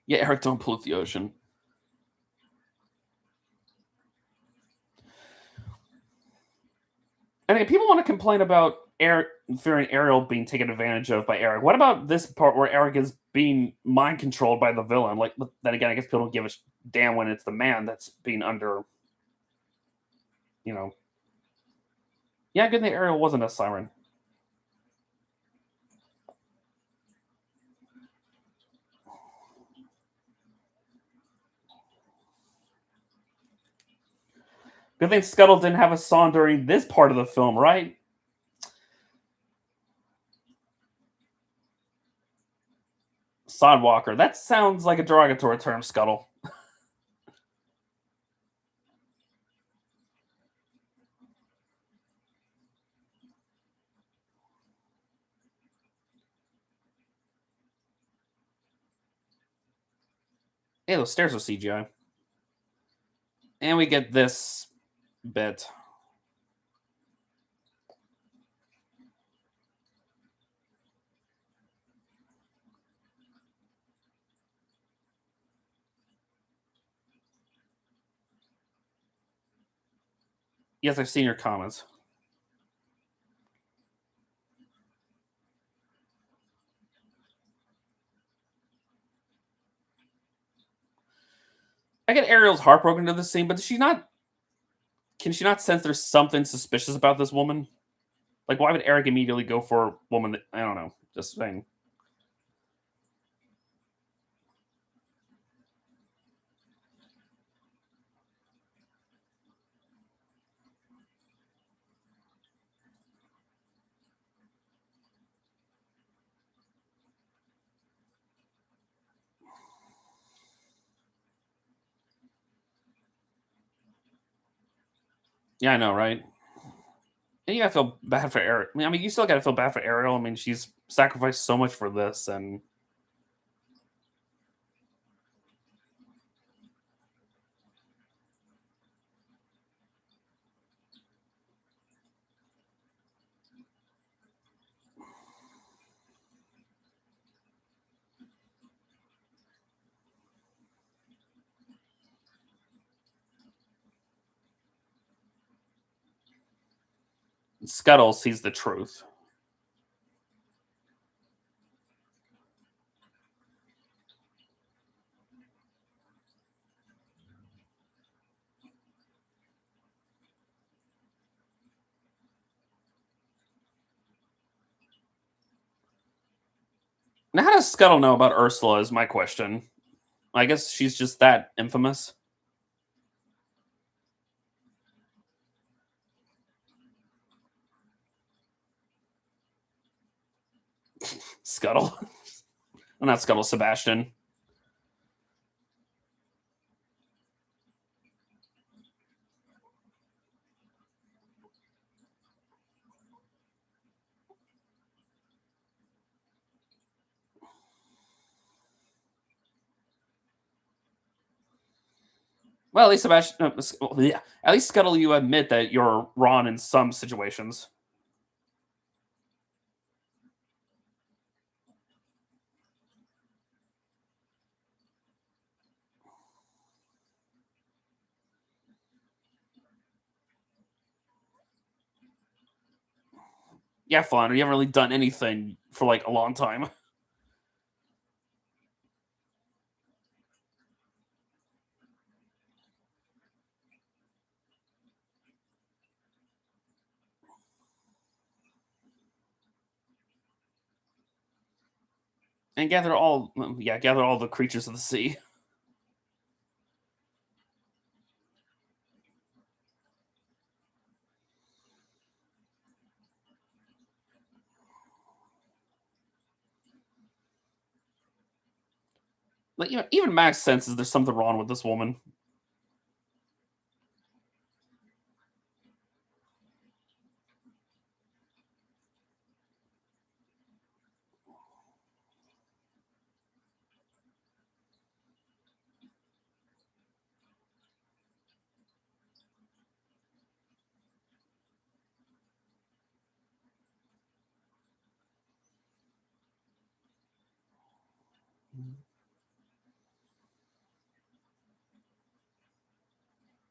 Yeah, Eric, don't pollute the ocean. And people want to complain about Eric fearing Ariel being taken advantage of by Eric. What about this part where Eric is being mind controlled by the villain? Like, but then again, I guess people don't give a damn when it's the man that's being under, you know. Yeah, good thing Ariel wasn't a siren. Good thing Scuttle didn't have a song during this part of the film, right? Sodwalker. That sounds like a derogatory term, Scuttle. Yeah, those stairs are CGI. And we get this bit. Yes, I've seen your comments. I get Ariel's heartbroken to this scene, but does she not? Can she not sense there's something suspicious about this woman? Like, why would Eric immediately go for a woman that I don't know? Just saying. Yeah, I know, right? And you gotta feel bad for Eric. I mean, you still gotta feel bad for Ariel. I mean, she's sacrificed so much for this, and Scuttle sees the truth. Now, how does Scuttle know about Ursula? Is my question. I guess she's just that infamous. Scuttle, well, not Scuttle. Sebastian. Well, at least Sebastian. Well, yeah, at least Scuttle, you admit that you're wrong in some situations. Yeah, fun. You haven't really done anything for like a long time. And gather all the creatures of the sea. Like, even Max senses there's something wrong with this woman.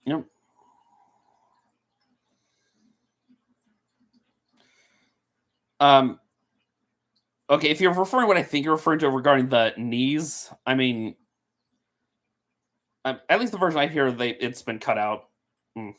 Yep. Um, okay, if you're referring what I think you're referring to regarding the knees, I mean, at least the version I hear, it's been cut out. Mm.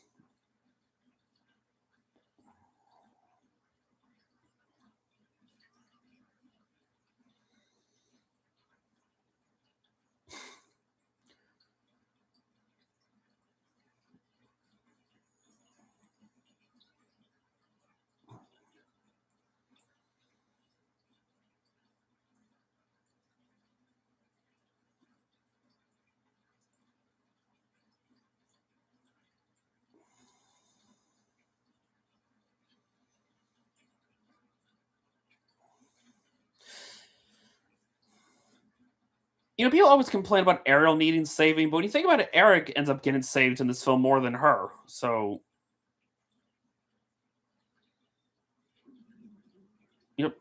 People always complain about Ariel needing saving, but when you think about it, Eric ends up getting saved in this film more than her. So, you know,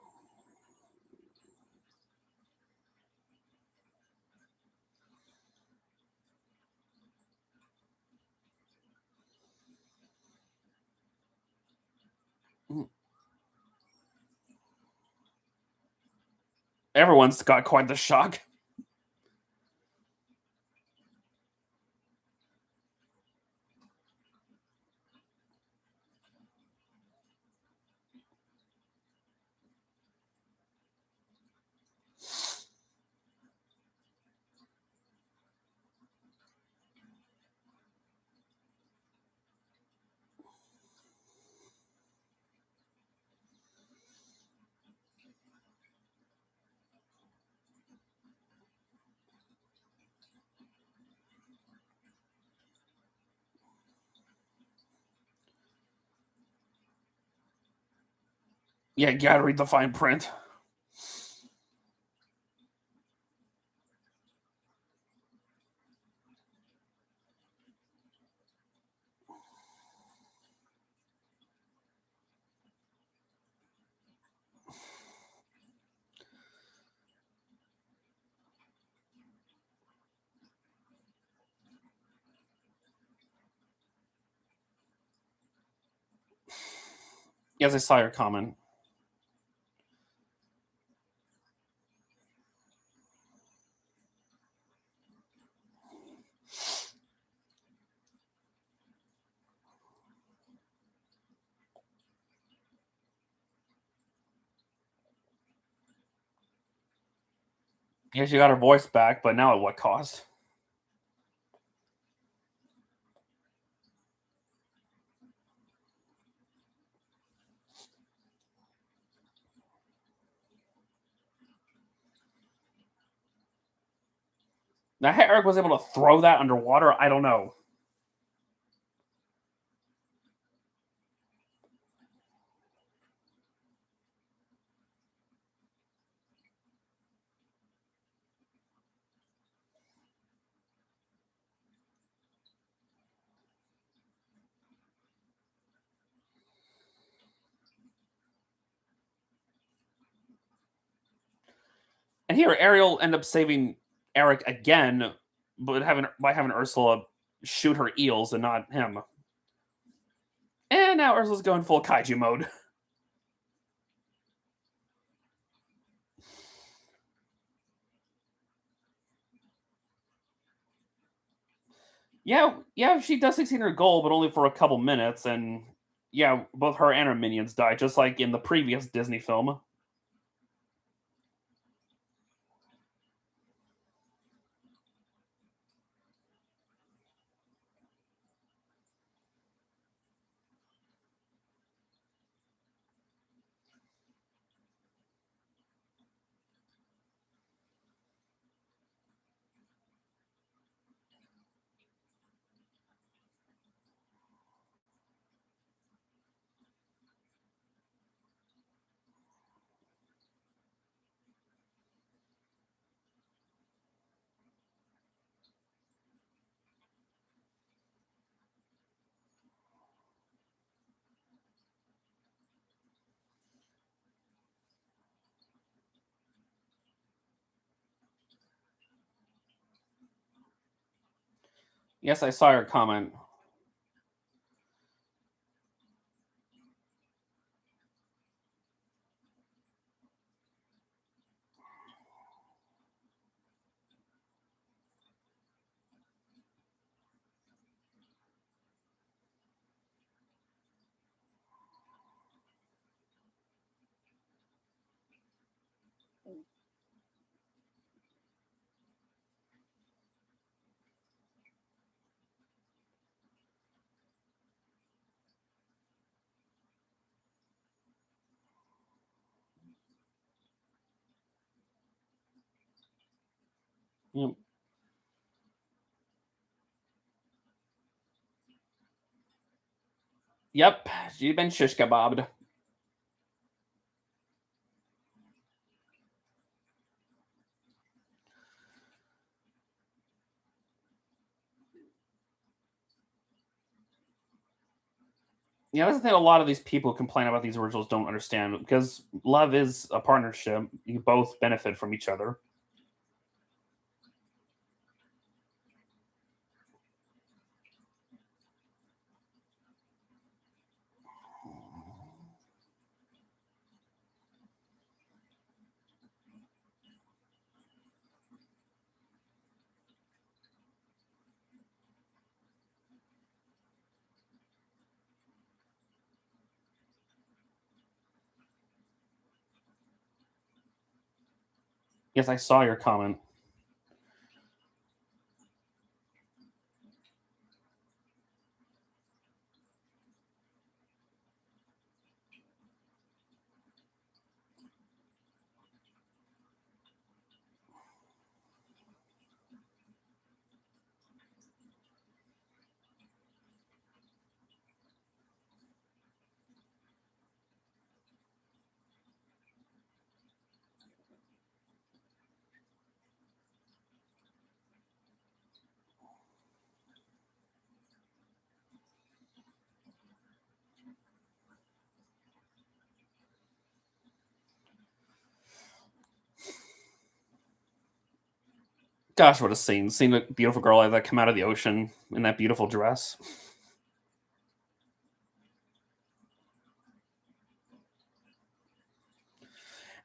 mm, everyone's got quite the shock. Yeah, you gotta read the fine print. Yes, I saw your comment. Yes, you got her voice back, but now at what cost? Now, how Eric was able to throw that underwater, I don't know. And here, Ariel ended up saving Eric again, but having Ursula shoot her eels and not him. And now Ursula's going full kaiju mode. Yeah, she does succeed in her goal, but only for a couple minutes. And yeah, both her and her minions die, just like in the previous Disney film. Yes, I saw your comment. Yep. Yep, she's been shish kebabbed. Yeah, that's the thing a lot of these people who complain about these originals don't understand because love is a partnership. You both benefit from each other. Yes, I saw your comment. Gosh, what a scene! Seeing a beautiful girl like that come out of the ocean in that beautiful dress.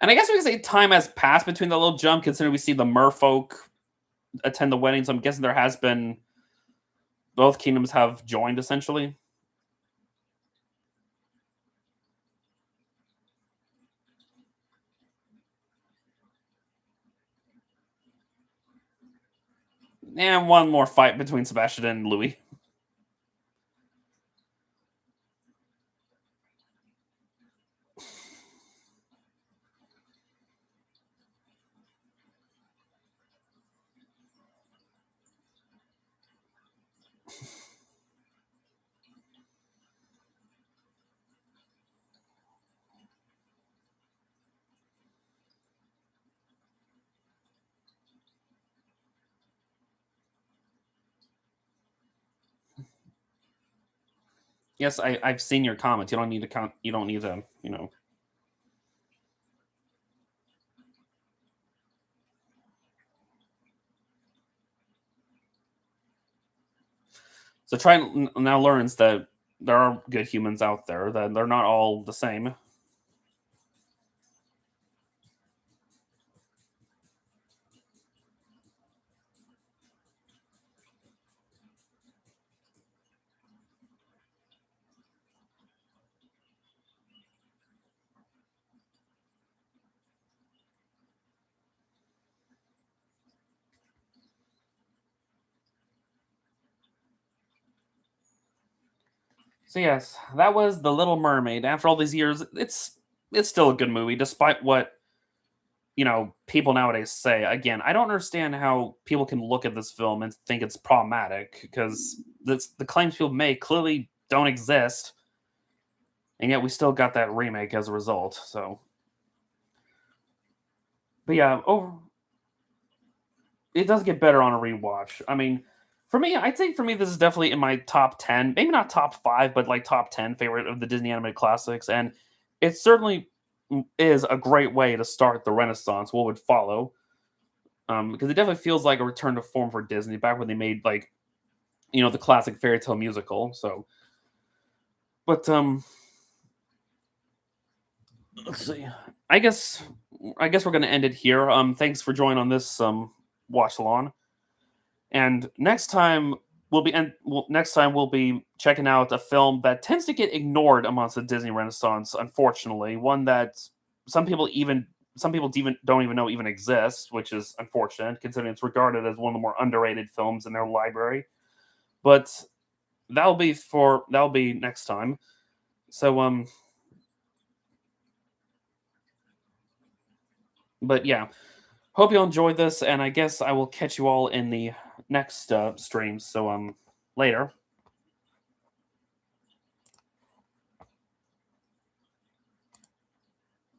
And I guess we can say time has passed between the little jump, considering we see the merfolk attend the wedding. So I'm guessing there has been both kingdoms have joined essentially. And one more fight between Sebastian and Louis. Yes, I've seen your comments. You don't need to count. You don't need to. So try and now learns that there are good humans out there. That they're not all the same. So yes, that was the Little Mermaid. After all these years, it's still a good movie, despite what people nowadays say. Again, I don't understand how people can look at this film and think it's problematic because the claims people make clearly don't exist, and yet we still got that remake as a result. So, but yeah, it does get better on a rewatch. I mean, for me, I'd say for me this is definitely in my top 10, maybe not top 5, but like top 10 favorite of the Disney animated classics, and it certainly is a great way to start the Renaissance. What would follow? Because it definitely feels like a return to form for Disney back when they made like the classic fairy tale musical. So, but let's see. I guess I guess we're gonna end it here. Thanks for joining on this watch along. And next time we'll be checking out a film that tends to get ignored amongst the Disney Renaissance. Unfortunately, one that some people even some people even don't even know even exists, which is unfortunate considering it's regarded as one of the more underrated films in their library. But that'll be next time. So but yeah, Hope you enjoyed this, and I guess I will catch you all in the next stream. So later.